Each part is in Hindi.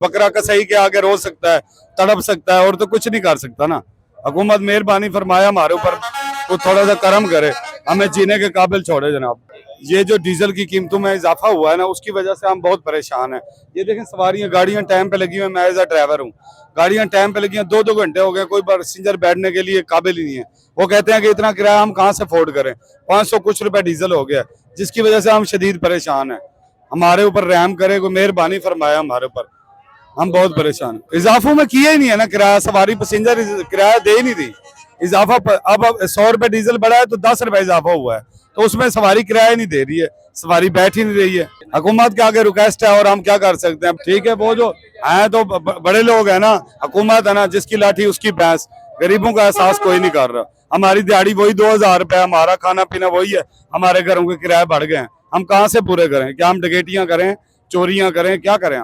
बकरा कसाई के आगे रो सकता है, तड़प सकता है, और तो कुछ नहीं कर सकता ना। हुकूमत मेहरबानी फरमाया हमारे ऊपर, वो थोड़ा सा करम करे, हमें जीने के काबिल छोड़े जनाब। ये जो डीजल की कीमतों में इजाफा हुआ है ना, उसकी वजह से हम बहुत परेशान हैं। ये देखें, सवारियां, गाड़ियां टाइम पे लगी हुई हैं, मैं एज अ ड्राइवर हूँ, गाड़ियां टाइम पे लगी हैं, 2-2 घंटे हो गए, कोई पैसेंजर बैठने के लिए काबिल ही नहीं है। वो कहते हैं कि इतना किराया हम कहाँ से अफोर्ड करें, 500 कुछ रुपए डीजल हो गया, जिसकी वजह से हम शदीद परेशान हैं। हमारे ऊपर रहम करे, कोई मेहरबानी फरमाया हमारे ऊपर, हम बहुत परेशान हैं। इजाफों में किया ही नहीं है ना किराया, सवारी पैसेंजर किराया दे ही नहीं दी। इजाफा अब 100 रुपए डीजल बढ़ा है तो 10 रुपए इजाफा हुआ है, तो उसमें सवारी किराया नहीं दे रही है, सवारी बैठ ही नहीं रही है। हुकूमत के आगे रिक्वेस्ट है, और हम क्या कर सकते हैं। ठीक है, वो जो है तो बड़े लोग हैं ना, हुकूमत है ना, जिसकी लाठी उसकी भैंस, गरीबों का एहसास कोई नहीं कर रहा। हमारी दिहाड़ी वही 2000 रुपए, हमारा खाना पीना वही है, हमारे घरों के किराए बढ़ गए हैं, हम कहाँ से पूरे करें? क्या हम डकैतियां करें, चोरियां करें, क्या करें?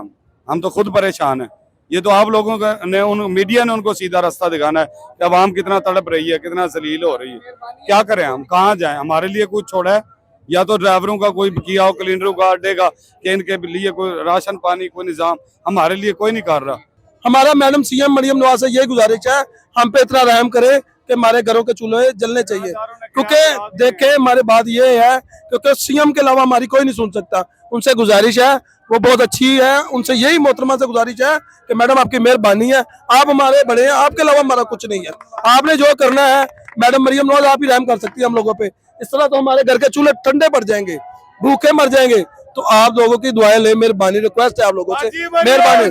हम तो खुद परेशान हैं। ये तो आप लोगों ने, मीडिया ने उनको सीधा रास्ता दिखाना है कि अवाम कितना तड़प रही है, कितना जलील हो रही है। क्या करें हम, कहाँ जाएं? हमारे लिए कुछ छोड़ा है? या तो ड्राइवरों का कोई किया हो, क्लीनरों का अड्डे का, कि इनके लिए कोई राशन पानी कोई निजाम, हमारे लिए कोई नहीं कर रहा। हमारा मैडम सीएम मरियम नवाज से यही गुजारिश है, हम पे इतना रहम करे कि हमारे घरों के चूल्हे जलने चाहिए। क्योंकि देखे, हमारी बात ये है, क्योंकि सीएम के अलावा हमारी कोई नहीं सुन सकता। उनसे गुजारिश है, वो बहुत अच्छी है, उनसे यही मोहतरमा से गुजारिश है कि मैडम आपकी मेहरबानी है, आप हमारे बड़े हैं, आपके अलावा हमारा कुछ नहीं है। आपने जो करना है मैडम मरियम नवाज, आप ही रहम कर सकती है हम लोगों पे। इस तरह तो हमारे घर के चूल्हे ठंडे पड़ जाएंगे, भूखे मर जाएंगे। तो आप लोगों की दुआएं ले, मेहरबानी रिक्वेस्ट है आप लोगों से, मेहरबानी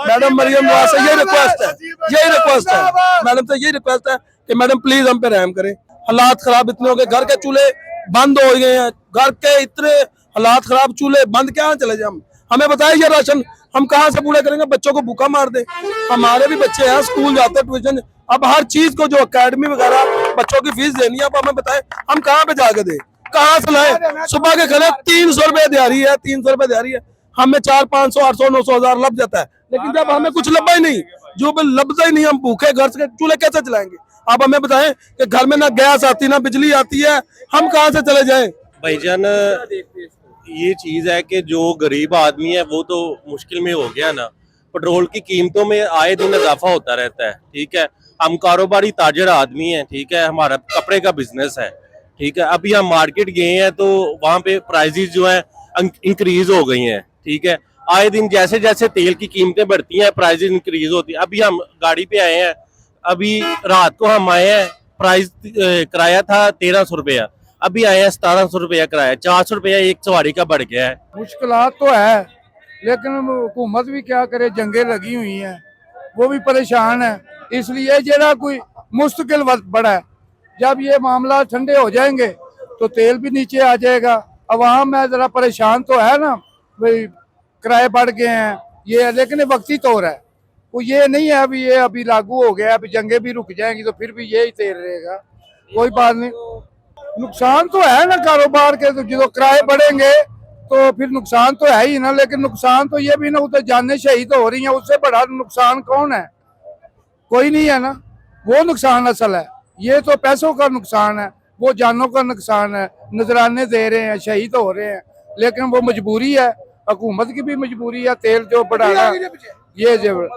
मैडम मरियम नवाज से यही रिक्वेस्ट है, यही रिक्वेस्ट है मैडम से, यही रिक्वेस्ट है कि मैडम प्लीज हम पे रहम करें। हालात खराब इतने हो गए, घर के चूल्हे बंद हो गए हैं, घर के इतने हालात खराब, चूल्हे बंद, क्या चले जाए हम? हमें बताइए, ये राशन हम कहाँ से पूरा करेंगे? बच्चों को भूखा मार दे। हमारे भी बच्चे हैं, स्कूल जाते हैं, ट्यूशन, अब हर चीज को जो अकेडमी वगैरह बच्चों की फीस देनी है, अब हमें बताएं हम कहाँ पे जाके दे, कहाँ से लाए? सुबह के खाने 300 रुपए दिहाड़ी है, 300 रुपए दिहाड़ी है, हमें 400, 500, 800, 900, 1000 लग जाता है। लेकिन जब हमें कुछ लबा ही नहीं, जो लबता ही नहीं, हम भूखे घर से चूल्हे कैसे चलाएंगे? आप हमें बताएं कि घर में ना गैस आती, ना बिजली आती है, हम कहाँ से चले जाएं? भाईजान, ये चीज है कि जो गरीब आदमी है वो तो मुश्किल में हो गया ना। पेट्रोल की कीमतों में आए दिन इजाफा होता रहता है, ठीक है। हम कारोबारी ताजर आदमी हैं, ठीक है, हमारा कपड़े का बिजनेस है, ठीक है। अभी हम मार्केट गए हैं तो वहाँ पे प्राइजेस जो है इंक्रीज हो गई हैं, ठीक है। आए दिन जैसे जैसे तेल की कीमतें बढ़ती हैं, प्राइजेस इंक्रीज होती है। अभी हम गाड़ी पे आए हैं, अभी रात को हम आए हैं, प्राइस किराया था 1300 रुपया, अभी आए हैं 1700 रुपया किराया, 400 रुपया एक सवारी का बढ़ गया है। मुश्किलात तो है, लेकिन हुकूमत भी क्या करे, जंगे लगी हुई हैं, वो भी परेशान है। इसलिए जरा कोई मुश्किल वक्त बड़ा है, जब ये मामला ठंडे हो जाएंगे तो तेल भी नीचे आ जाएगा। अवाम में जरा परेशान तो है ना भाई, किराए बढ़ गए हैं ये, लेकिन वक्ती तौर है, वो ये नहीं है अभी ये अभी लागू हो गया, अभी जंगे भी रुक जाएंगी तो फिर भी यही तेल रहेगा, कोई बात नहीं। नुकसान तो है ना कारोबार के, तो जो किराए बढ़ेंगे तो फिर नुकसान तो है ही ना। लेकिन नुकसान तो ये भी ना, उधर जाने शहीद हो रही हैं, उससे बड़ा नुकसान कौन है? कोई नहीं है ना। वो नुकसान असल है, ये तो पैसों का नुकसान है, वो जानों का नुकसान है। नजराने दे रहे हैं, शहीद हो रहे हैं, लेकिन वो मजबूरी है, हुकूमत की भी मजबूरी है, तेल जो बढ़ाना ये जब